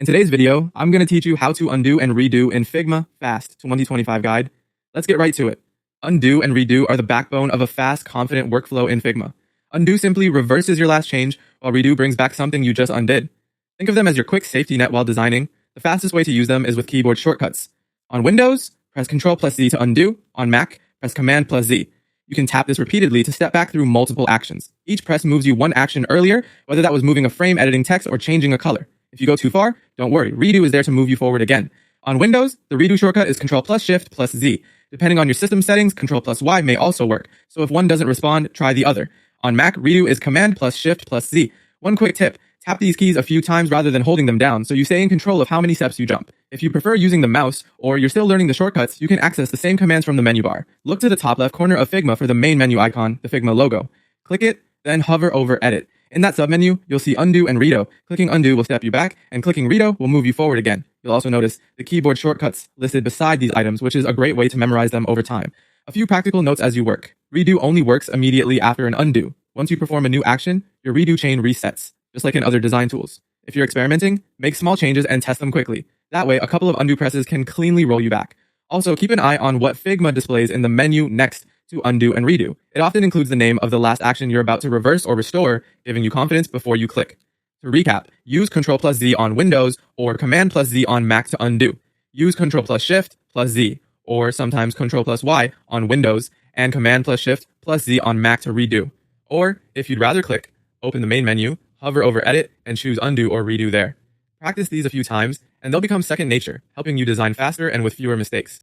In today's video, I'm going to teach you how to undo and redo in Figma Fast 2025 guide. Let's get right to it. Undo and redo are the backbone of a fast, confident workflow in Figma. Undo simply reverses your last change, while redo brings back something you just undid. Think of them as your quick safety net while designing. The fastest way to use them is with keyboard shortcuts. On Windows, press Ctrl+Z to undo. On Mac, press Command+Z. You can tap this repeatedly to step back through multiple actions. Each press moves you one action earlier, whether that was moving a frame, editing text, or changing a color. If you go too far, don't worry, redo is there to move you forward again. On Windows, the redo shortcut is Ctrl+Shift+Z. Depending on your system settings, Ctrl+Y may also work, so if one doesn't respond, try the other. On Mac, redo is Command+Shift+Z. One quick tip, tap these keys a few times rather than holding them down so you stay in control of how many steps you jump. If you prefer using the mouse, or you're still learning the shortcuts, you can access the same commands from the menu bar. Look to the top left corner of Figma for the main menu icon, the Figma logo. Click it, then hover over Edit. In that submenu, you'll see Undo and Redo. Clicking Undo will step you back, and clicking Redo will move you forward again. You'll also notice the keyboard shortcuts listed beside these items, which is a great way to memorize them over time. A few practical notes as you work. Redo only works immediately after an undo. Once you perform a new action, your redo chain resets, just like in other design tools. If you're experimenting, make small changes and test them quickly. That way, a couple of undo presses can cleanly roll you back. Also, keep an eye on what Figma displays in the menu next to undo and redo. It often includes the name of the last action you're about to reverse or restore, giving you confidence before you click. To recap, use Ctrl+Z on Windows or Command+Z on Mac to undo. Use Ctrl+Shift+Z or sometimes Ctrl+Y on Windows and Command+Shift+Z on Mac to redo. Or, if you'd rather click, open the main menu, hover over Edit, and choose Undo or Redo there. Practice these a few times, and they'll become second nature, helping you design faster and with fewer mistakes.